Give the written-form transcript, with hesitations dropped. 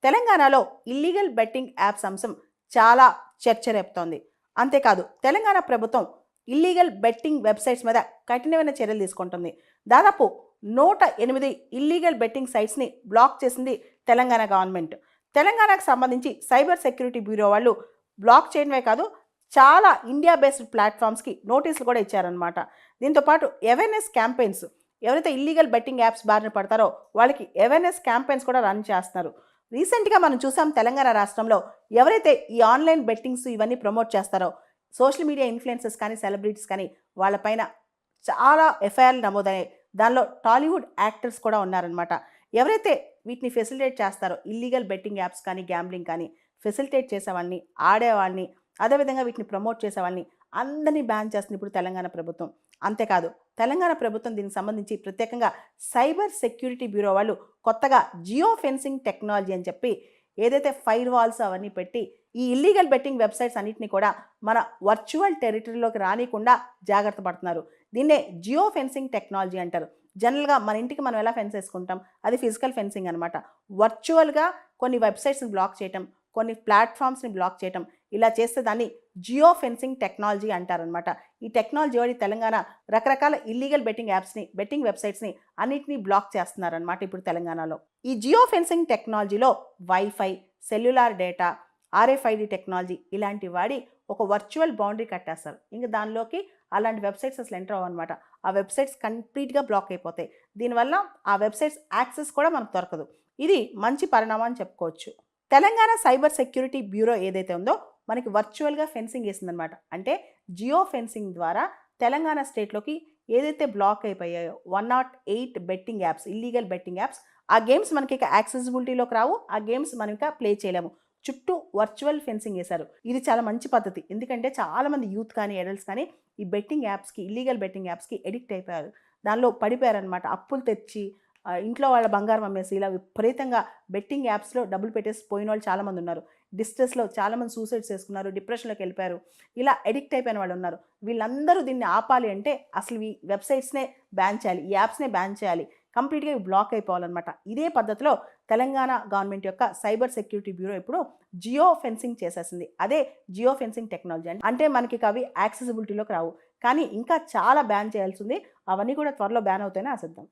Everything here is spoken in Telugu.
తెలంగాణలో ఇల్లీగల్ బెట్టింగ్ యాప్స్ అంశం చాలా చర్చ రేపుతోంది. అంతేకాదు తెలంగాణ ప్రభుత్వం ఇల్లీగల్ బెట్టింగ్ వెబ్సైట్స్ మీద కఠినమైన చర్యలు తీసుకుంటుంది. దాదాపు 108 ఇల్లీగల్ బెట్టింగ్ సైట్స్ని బ్లాక్ చేసింది తెలంగాణ గవర్నమెంట్. తెలంగాణకు సంబంధించి సైబర్ సెక్యూరిటీ బ్యూరో వాళ్ళు బ్లాక్ చేయడమే కాదు, చాలా ఇండియా బేస్డ్ ప్లాట్ఫామ్స్కి నోటీసులు కూడా ఇచ్చారనమాట. దీంతోపాటు అవేర్నెస్ క్యాంపెయిన్స్, ఎవరైతే ఇల్లీగల్ బెట్టింగ్ యాప్స్ బారిన పడతారో వాళ్ళకి అవేర్నెస్ క్యాంపెయిన్స్ కూడా రన్ చేస్తున్నారు. రీసెంట్గా మనం చూసాం తెలంగాణ రాష్ట్రంలో ఎవరైతే ఈ ఆన్లైన్ బెట్టింగ్స్ ఇవన్నీ ప్రమోట్ చేస్తారో సోషల్ మీడియా ఇన్ఫ్లుయెన్సర్స్ కానీ సెలబ్రిటీస్ కానీ వాళ్ళపైన చాలా ఎఫ్ఐఆర్లు నమోదయ్యాయి. దానిలో టాలీవుడ్ యాక్టర్స్ కూడా ఉన్నారనమాట. ఎవరైతే వీటిని ఫెసిలిటేట్ చేస్తారో ఇల్లీగల్ బెట్టింగ్ యాప్స్ కానీ గ్యాంబ్లింగ్ కానీ ఫెసిలిటేట్ చేసేవాళ్ళని, ఆడేవాళ్ళని, అదేవిధంగా వీటిని ప్రమోట్ చేసేవాళ్ళని అందరినీ బ్యాన్ చేస్తుంది ఇప్పుడు తెలంగాణ ప్రభుత్వం. అంతేకాదు తెలంగాణ ప్రభుత్వం దీనికి సంబంధించి ప్రత్యేకంగా సైబర్ సెక్యూరిటీ బ్యూరో వాళ్ళు కొత్తగా జియో ఫెన్సింగ్ టెక్నాలజీ అని చెప్పి ఏదైతే ఫైర్ వాల్స్ అవన్నీ పెట్టి ఈ ఇల్లీగల్ బెట్టింగ్ వెబ్సైట్స్ అన్నింటినీ కూడా మన వర్చువల్ టెరిటరీలోకి రానికుండా జాగ్రత్త పడుతున్నారు. దీన్నే జియో ఫెన్సింగ్ టెక్నాలజీ అంటారు. జనరల్గా మన ఇంటికి మనం ఎలా ఫెన్స్ వేసుకుంటాం, అది ఫిజికల్ ఫెన్సింగ్ అనమాట. వర్చువల్గా కొన్ని వెబ్సైట్స్ని బ్లాక్ చేయటం, కొన్ని ప్లాట్ఫామ్స్ని బ్లాక్ చేయటం, ఇలా చేస్తే దాన్ని జియో ఫెన్సింగ్ టెక్నాలజీ అంటారనమాట. ఈ టెక్నాలజీ వాడి తెలంగాణ రకరకాల ఇల్లీగల్ బెట్టింగ్ యాప్స్ని, బెట్టింగ్ వెబ్సైట్స్ని అన్నిటినీ బ్లాక్ చేస్తున్నారనమాట ఇప్పుడు తెలంగాణలో. ఈ జియో ఫెన్సింగ్ టెక్నాలజీలో wifi, cellular data, RFID technology ఇలాంటి వాడి ఒక వర్చువల్ బౌండరీ కట్టేస్తారు. ఇంకా దానిలోకి అలాంటి వెబ్సైట్స్ అసలు ఎంటర్ అవ్వనమాట. ఆ వెబ్సైట్స్ కంప్లీట్గా బ్లాక్ అయిపోతాయి. దీనివల్ల ఆ వెబ్సైట్స్ యాక్సెస్ కూడా మనకు దొరకదు. ఇది మంచి పరిణామం అని చెప్పుకోవచ్చు. తెలంగాణ సైబర్ సెక్యూరిటీ బ్యూరో ఏదైతే ఉందో మనకి వర్చువల్గా ఫెన్సింగ్ వేసిందనమాట. అంటే జియో ఫెన్సింగ్ ద్వారా తెలంగాణ స్టేట్లోకి ఏదైతే బ్లాక్ అయిపోయాయో 108 betting apps, illegal betting apps, ఆ గేమ్స్ మనకి ఇక యాక్సెసిబిలిటీలోకి రావు. ఆ గేమ్స్ మనం ఇంకా ప్లే చేయలేము. చుట్టూ వర్చువల్ ఫెన్సింగ్ వేశారు. ఇది చాలా మంచి పద్ధతి. ఎందుకంటే చాలామంది యూత్ కానీ అడల్ట్స్ కానీ ఈ బెట్టింగ్ యాప్స్కి, ఇల్లీగల్ బెట్టింగ్ యాప్స్కి ఎడిక్ట్ అయిపోయారు. దానిలో పడిపోయారనమాట. అప్పులు తెచ్చి ఇంట్లో వాళ్ళ బంగారం అమ్మేసి ఇలా విపరీతంగా బెట్టింగ్ యాప్స్లో డబ్బులు పెట్టేసి పోయిన వాళ్ళు చాలామంది ఉన్నారు. డిస్ట్రెస్లో చాలామంది సూసైడ్స్ చేసుకున్నారు, డిప్రెషన్లోకి వెళ్ళిపోయారు. ఇలా ఎడిక్ట్ అయిపోయిన వాళ్ళు ఉన్నారు. వీళ్ళందరూ దీన్ని ఆపాలి అంటే అసలు ఈ వెబ్సైట్స్నే బ్యాన్ చేయాలి, ఈ యాప్స్నే బ్యాన్ చేయాలి, కంప్లీట్గా బ్లాక్ అయిపోవాలన్నమాట. ఇదే పద్ధతిలో తెలంగాణ గవర్నమెంట్ యొక్క సైబర్ సెక్యూరిటీ బ్యూరో ఇప్పుడు జియో ఫెన్సింగ్ చేసేసింది. అదే జియో ఫెన్సింగ్ టెక్నాలజీ అంటే మనకి అవి యాక్సెసిబిలిటీలోకి రావు. కానీ ఇంకా చాలా బ్యాన్ చేయాల్సి ఉంది. అవన్నీ కూడా త్వరలో బ్యాన్ అవుతాయని ఆశిద్దాం.